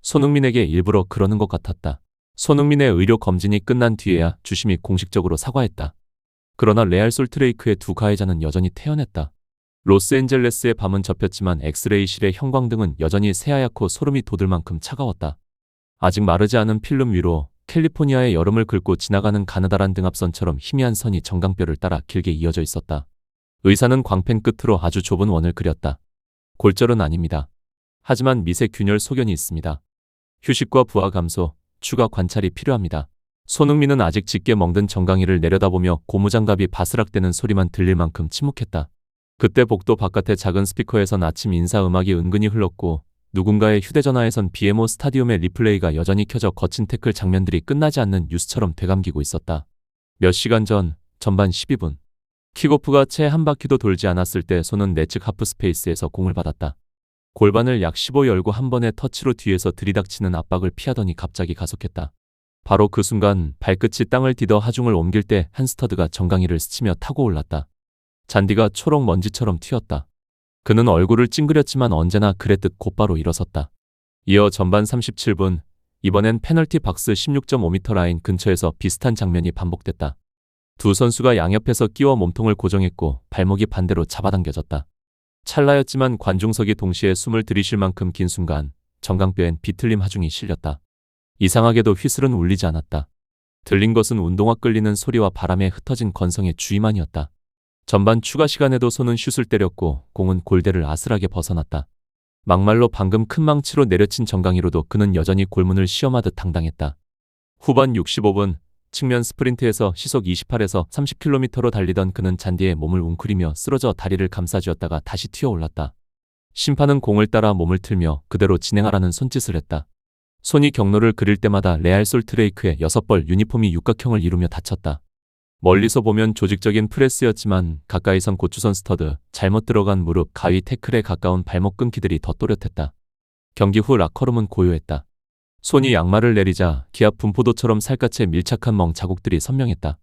손흥민에게 일부러 그러는 것 같았다. 손흥민의 의료 검진이 끝난 뒤에야 주심이 공식적으로 사과했다. 그러나 레알 솔트레이크의 두 가해자는 여전히 태연했다. 로스앤젤레스의 밤은 접혔지만 엑스레이실의 형광등은 여전히 새하얗고 소름이 돋을 만큼 차가웠다. 아직 마르지 않은 필름 위로 캘리포니아의 여름을 긁고 지나가는 가느다란 등압선처럼 희미한 선이 정강뼈를 따라 길게 이어져 있었다. 의사는 광펜 끝으로 아주 좁은 원을 그렸다. 골절은 아닙니다. 하지만 미세 균열 소견이 있습니다. 휴식과 부하 감소, 추가 관찰이 필요합니다. 손흥민은 아직 짙게 멍든 정강이를 내려다보며 고무장갑이 바스락대는 소리만 들릴 만큼 침묵했다. 그때 복도 바깥의 작은 스피커에선 아침 인사 음악이 은근히 흘렀고 누군가의 휴대전화에선 BMO 스타디움의 리플레이가 여전히 켜져 거친 태클 장면들이 끝나지 않는 뉴스처럼 되감기고 있었다. 몇 시간 전, 전반 12분. 킥오프가 채 한 바퀴도 돌지 않았을 때 손은 내측 하프 스페이스에서 공을 받았다. 골반을 약 15 열고 한 번의 터치로 뒤에서 들이닥치는 압박을 피하더니 갑자기 가속했다. 바로 그 순간 발끝이 땅을 디뎌 하중을 옮길 때 한 스터드가 정강이를 스치며 타고 올랐다. 잔디가 초록 먼지처럼 튀었다. 그는 얼굴을 찡그렸지만 언제나 그랬듯 곧바로 일어섰다. 이어 전반 37분, 이번엔 페널티 박스 16.5m 라인 근처에서 비슷한 장면이 반복됐다. 두 선수가 양옆에서 끼워 몸통을 고정했고 발목이 반대로 잡아당겨졌다. 찰나였지만 관중석이 동시에 숨을 들이쉴 만큼 긴 순간 정강뼈엔 비틀림 하중이 실렸다. 이상하게도 휘슬은 울리지 않았다. 들린 것은 운동화 끌리는 소리와 바람에 흩어진 건성의 주의만이었다. 전반 추가 시간에도 손은 슛을 때렸고 공은 골대를 아슬하게 벗어났다. 막말로 방금 큰 망치로 내려친 정강이로도 그는 여전히 골문을 시험하듯 당당했다. 후반 65분 측면 스프린트에서 시속 28에서 30km로 달리던 그는 잔디에 몸을 웅크리며 쓰러져 다리를 감싸쥐었다가 다시 튀어올랐다. 심판은 공을 따라 몸을 틀며 그대로 진행하라는 손짓을 했다. 손이 경로를 그릴 때마다 레알 솔트레이크의 6벌 유니폼이 육각형을 이루며 닫혔다. 멀리서 보면 조직적인 프레스였지만 가까이선 고추선 스터드, 잘못 들어간 무릎, 가위 태클에 가까운 발목 끊기들이 더 또렷했다. 경기 후 라커룸은 고요했다. 손이 양말을 내리자 기압 분포도처럼 살갗에 밀착한 멍 자국들이 선명했다.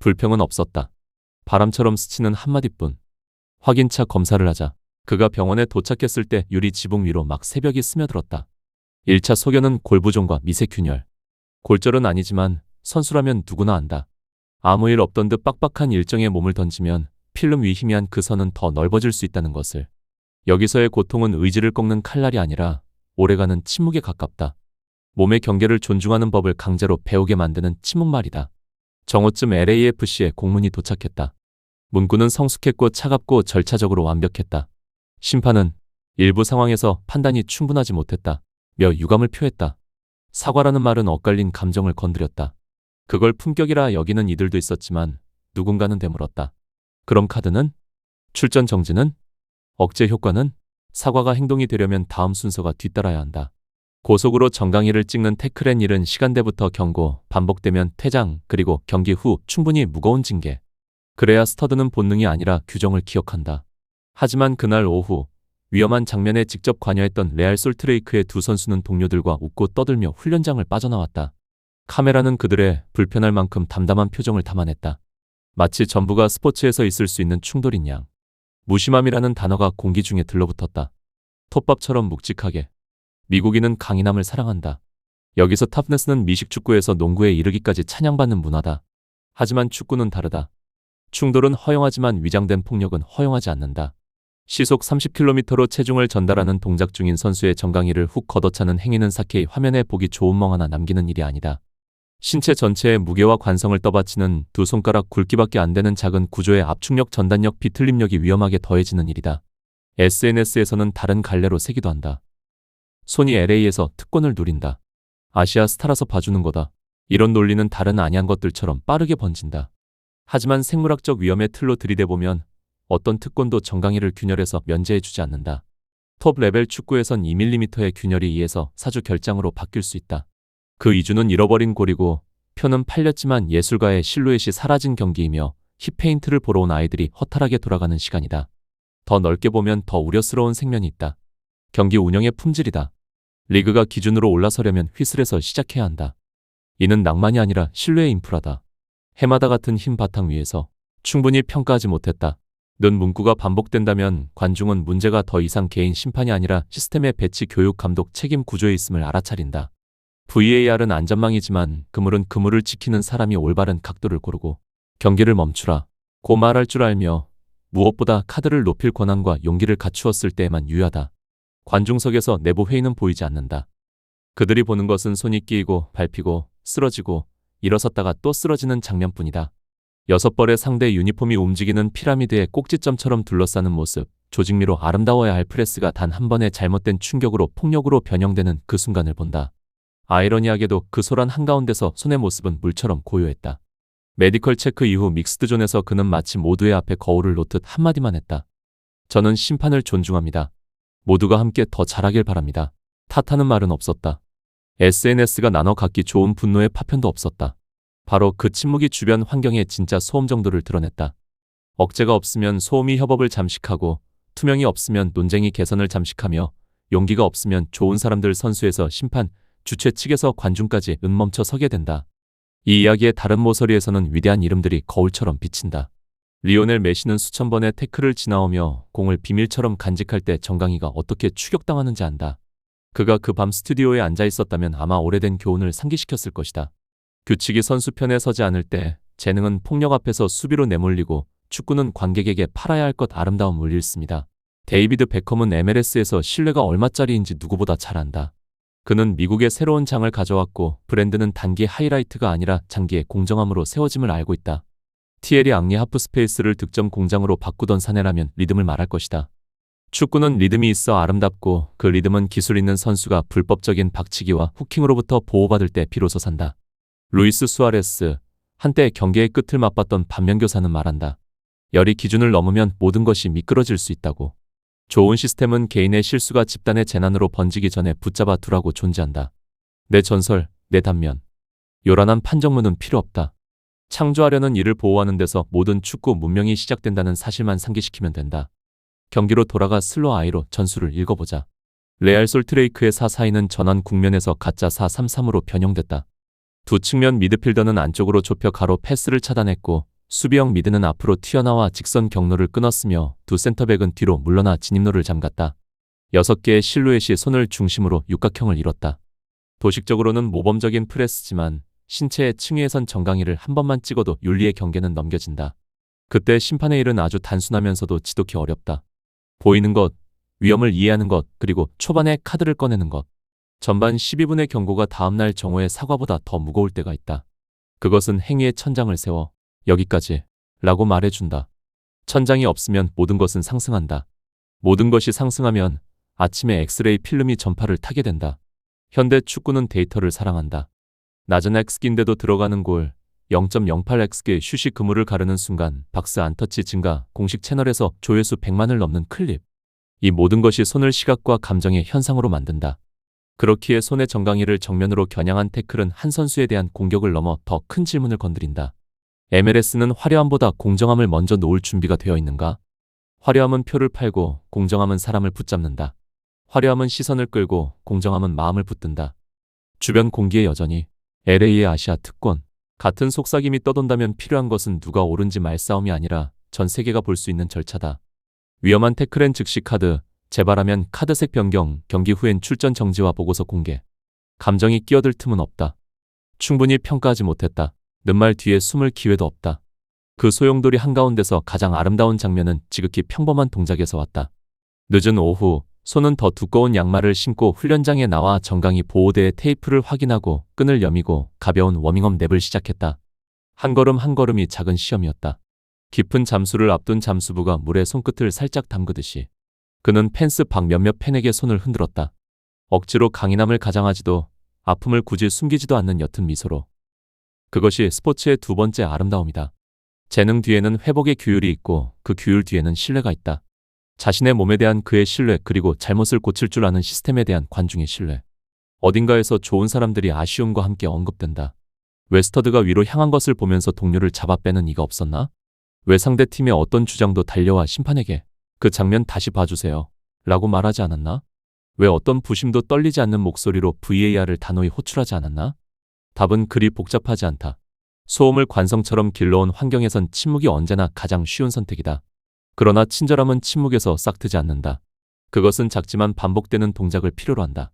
불평은 없었다. 바람처럼 스치는 한마디뿐. 확인차 검사를 하자. 그가 병원에 도착했을 때 유리 지붕 위로 막 새벽이 스며들었다. 1차 소견은 골부종과 미세균열. 골절은 아니지만 선수라면 누구나 안다. 아무 일 없던 듯 빡빡한 일정에 몸을 던지면 필름 위 희미한 그 선은 더 넓어질 수 있다는 것을. 여기서의 고통은 의지를 꺾는 칼날이 아니라 오래가는 침묵에 가깝다. 몸의 경계를 존중하는 법을 강제로 배우게 만드는 침묵말이다. 정오쯤 LAFC에 공문이 도착했다. 문구는 성숙했고 차갑고 절차적으로 완벽했다. 심판은 일부 상황에서 판단이 충분하지 못했다. 며 유감을 표했다. 사과라는 말은 엇갈린 감정을 건드렸다. 그걸 품격이라 여기는 이들도 있었지만 누군가는 되물었다. 그럼 카드는? 출전 정지는? 억제 효과는? 사과가 행동이 되려면 다음 순서가 뒤따라야 한다. 고속으로 정강이를 찍는 태클앤 일은 시간대부터 경고, 반복되면 퇴장, 그리고 경기 후 충분히 무거운 징계. 그래야 스터드는 본능이 아니라 규정을 기억한다. 하지만 그날 오후 위험한 장면에 직접 관여했던 레알 솔트레이크의 두 선수는 동료들과 웃고 떠들며 훈련장을 빠져나왔다. 카메라는 그들의 불편할 만큼 담담한 표정을 담아냈다. 마치 전부가 스포츠에서 있을 수 있는 충돌인 양. 무심함이라는 단어가 공기 중에 들러붙었다. 톱밥처럼 묵직하게. 미국인은 강인함을 사랑한다. 여기서 탑네스는 미식축구에서 농구에 이르기까지 찬양받는 문화다. 하지만 축구는 다르다. 충돌은 허용하지만 위장된 폭력은 허용하지 않는다. 시속 30km로 체중을 전달하는 동작 중인 선수의 정강이를 훅 걷어차는 행위는 사케이 화면에 보기 좋은 멍 하나 남기는 일이 아니다. 신체 전체의 무게와 관성을 떠받치는 두 손가락 굵기밖에 안 되는 작은 구조의 압축력, 전단력, 비틀림력이 위험하게 더해지는 일이다. SNS에서는 다른 갈래로 세기도 한다. 손이 LA에서 특권을 누린다. 아시아 스타라서 봐주는 거다. 이런 논리는 다른 아니한 것들처럼 빠르게 번진다. 하지만 생물학적 위험의 틀로 들이대보면 어떤 특권도 정강이를 균열해서 면제해주지 않는다. 톱 레벨 축구에선 2mm의 균열이 2에서 4주 결장으로 바뀔 수 있다. 그 2주는 잃어버린 골이고 표는 팔렸지만 예술가의 실루엣이 사라진 경기이며 힙페인트를 보러 온 아이들이 허탈하게 돌아가는 시간이다. 더 넓게 보면 더 우려스러운 생면이 있다. 경기 운영의 품질이다. 리그가 기준으로 올라서려면 휘슬에서 시작해야 한다. 이는 낭만이 아니라 신뢰의 인프라다. 해마다 같은 흰 바탕 위에서 충분히 평가하지 못했다. 는 문구가 반복된다면 관중은 문제가 더 이상 개인 심판이 아니라 시스템의 배치 교육 감독 책임 구조에 있음을 알아차린다. VAR은 안전망이지만 그물은 그물을 지키는 사람이 올바른 각도를 고르고 경기를 멈추라 고 말할 줄 알며 무엇보다 카드를 높일 권한과 용기를 갖추었을 때에만 유효하다. 관중석에서 내부 회의는 보이지 않는다. 그들이 보는 것은 손이 끼이고 밟히고 쓰러지고 일어섰다가 또 쓰러지는 장면뿐이다. 6벌의 상대 유니폼이 움직이는 피라미드의 꼭지점처럼 둘러싸는 모습, 조직미로 아름다워야 할 프레스가 단 한 번의 잘못된 충격으로 폭력으로 변형되는 그 순간을 본다. 아이러니하게도 그 소란 한가운데서 손의 모습은 물처럼 고요했다. 메디컬 체크 이후 믹스드존에서 그는 마치 모두의 앞에 거울을 놓듯 한마디만 했다. 저는 심판을 존중합니다. 모두가 함께 더 잘하길 바랍니다. 탓하는 말은 없었다. SNS가 나눠 갖기 좋은 분노의 파편도 없었다. 바로 그 침묵이 주변 환경의 진짜 소음 정도를 드러냈다. 억제가 없으면 소음이 협업을 잠식하고 투명이 없으면 논쟁이 개선을 잠식하며 용기가 없으면 좋은 사람들 선수에서 심판, 주최 측에서 관중까지 멈춰 서게 된다. 이 이야기의 다른 모서리에서는 위대한 이름들이 거울처럼 비친다. 리오넬 메시는 수천 번의 태클을 지나오며 공을 비밀처럼 간직할 때 정강이가 어떻게 추격당하는지 안다. 그가 그 밤 스튜디오에 앉아 있었다면 아마 오래된 교훈을 상기시켰을 것이다. 규칙이 선수 편에 서지 않을 때 재능은 폭력 앞에서 수비로 내몰리고 축구는 관객에게 팔아야 할 것 아름다움을 잃습니다. 데이비드 베컴은 MLS에서 신뢰가 얼마짜리인지 누구보다 잘 안다. 그는 미국의 새로운 장을 가져왔고 브랜드는 단기 하이라이트가 아니라 장기의 공정함으로 세워짐을 알고 있다. 티에리 앙리 하프스페이스를 득점 공장으로 바꾸던 사내라면 리듬을 말할 것이다. 축구는 리듬이 있어 아름답고 그 리듬은 기술 있는 선수가 불법적인 박치기와 후킹으로부터 보호받을 때 비로소 산다. 루이스 수아레스, 한때 경기의 끝을 맛봤던 반면교사는 말한다. 열이 기준을 넘으면 모든 것이 미끄러질 수 있다고. 좋은 시스템은 개인의 실수가 집단의 재난으로 번지기 전에 붙잡아 두라고 존재한다. 내 전설, 내 단면. 요란한 판정문은 필요 없다. 창조하려는 이를 보호하는 데서 모든 축구 문명이 시작된다는 사실만 상기시키면 된다. 경기로 돌아가 슬로 아이로 전술을 읽어보자. 레알 솔트레이크의 4-4-2는 전환 국면에서 가짜 4-3-3으로 변형됐다. 두 측면 미드필더는 안쪽으로 좁혀 가로 패스를 차단했고 수비형 미드는 앞으로 튀어나와 직선 경로를 끊었으며 두 센터백은 뒤로 물러나 진입로를 잠갔다. 6개의 실루엣이 손을 중심으로 육각형을 이뤘다. 도식적으로는 모범적인 프레스지만 신체의 층위에선 정강이를 한 번만 찍어도 윤리의 경계는 넘겨진다. 그때 심판의 일은 아주 단순하면서도 지독히 어렵다. 보이는 것, 위험을 이해하는 것, 그리고 초반에 카드를 꺼내는 것. 전반 12분의 경고가 다음날 정오의 사과보다 더 무거울 때가 있다. 그것은 행위의 천장을 세워 여기까지 라고 말해준다. 천장이 없으면 모든 것은 상승한다. 모든 것이 상승하면 아침에 엑스레이 필름이 전파를 타게 된다. 현대 축구는 데이터를 사랑한다. 낮은 X기인데도 들어가는 골, 0.08X의 슛이 그물을 가르는 순간 박스 안터치 증가, 공식 채널에서 조회수 100만을 넘는 클립. 이 모든 것이 손을 시각과 감정의 현상으로 만든다. 그렇기에 손의 정강이를 정면으로 겨냥한 태클은 한 선수에 대한 공격을 넘어 더 큰 질문을 건드린다. MLS는 화려함보다 공정함을 먼저 놓을 준비가 되어 있는가? 화려함은 표를 팔고 공정함은 사람을 붙잡는다. 화려함은 시선을 끌고 공정함은 마음을 붙든다. 주변 공기에 여전히 LA의 아시아 특권. 같은 속삭임이 떠돈다면 필요한 것은 누가 옳은지 말싸움이 아니라 전 세계가 볼 수 있는 절차다. 위험한 태클엔 즉시 카드, 재발하면 카드색 변경, 경기 후엔 출전 정지와 보고서 공개. 감정이 끼어들 틈은 없다. 충분히 평가하지 못했다. 는 말 뒤에 숨을 기회도 없다. 그 소용돌이 한가운데서 가장 아름다운 장면은 지극히 평범한 동작에서 왔다. 늦은 오후, 손은 더 두꺼운 양말을 신고 훈련장에 나와 정강이 보호대의 테이프를 확인하고 끈을 여미고 가벼운 워밍업 랩을 시작했다. 한 걸음 한 걸음이 작은 시험이었다. 깊은 잠수를 앞둔 잠수부가 물에 손끝을 살짝 담그듯이 그는 펜스 밖 몇몇 팬에게 손을 흔들었다. 억지로 강인함을 가장하지도 아픔을 굳이 숨기지도 않는 옅은 미소로. 그것이 스포츠의 두 번째 아름다움이다. 재능 뒤에는 회복의 규율이 있고 그 규율 뒤에는 신뢰가 있다. 자신의 몸에 대한 그의 신뢰 그리고 잘못을 고칠 줄 아는 시스템에 대한 관중의 신뢰. 어딘가에서 좋은 사람들이 아쉬움과 함께 언급된다. 웨스터드가 위로 향한 것을 보면서 동료를 잡아 빼는 이가 없었나? 왜 상대팀의 어떤 주장도 달려와 심판에게 그 장면 다시 봐주세요 라고 말하지 않았나? 왜 어떤 부심도 떨리지 않는 목소리로 VAR을 단호히 호출하지 않았나? 답은 그리 복잡하지 않다. 소음을 관성처럼 길러온 환경에선 침묵이 언제나 가장 쉬운 선택이다. 그러나 친절함은 침묵에서 싹트지 않는다. 그것은 작지만 반복되는 동작을 필요로 한다.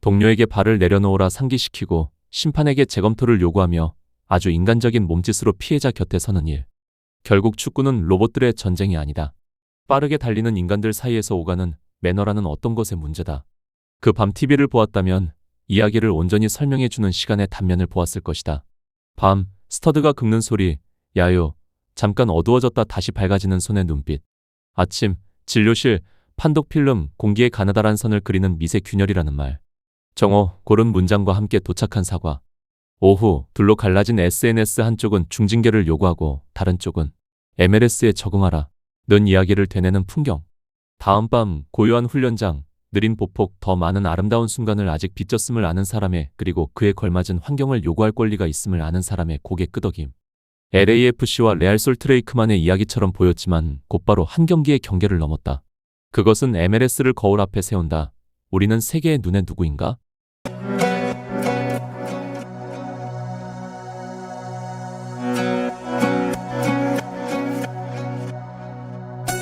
동료에게 발을 내려놓으라 상기시키고 심판에게 재검토를 요구하며 아주 인간적인 몸짓으로 피해자 곁에 서는 일. 결국 축구는 로봇들의 전쟁이 아니다. 빠르게 달리는 인간들 사이에서 오가는 매너라는 어떤 것의 문제다. 그 밤 TV를 보았다면 이야기를 온전히 설명해주는 시간의 단면을 보았을 것이다. 밤, 스터드가 긁는 소리, 야요, 잠깐 어두워졌다 다시 밝아지는 손의 눈빛. 아침, 진료실, 판독 필름, 공기의 가느다란 선을 그리는 미세 균열이라는 말. 정오, 고른 문장과 함께 도착한 사과. 오후, 둘로 갈라진 SNS 한쪽은 중징계를 요구하고 다른 쪽은 MLS에 적응하라. 는 이야기를 되뇌는 풍경. 다음 밤, 고요한 훈련장, 느린 보폭, 더 많은 아름다운 순간을 아직 빚졌음을 아는 사람의 그리고 그에 걸맞은 환경을 요구할 권리가 있음을 아는 사람의 고개 끄덕임. LAFC와 레알 솔트레이크만의 이야기처럼 보였지만 곧바로 한 경기의 경계를 넘었다. 그것은 MLS를 거울 앞에 세운다. 우리는 세계의 눈에 누구인가?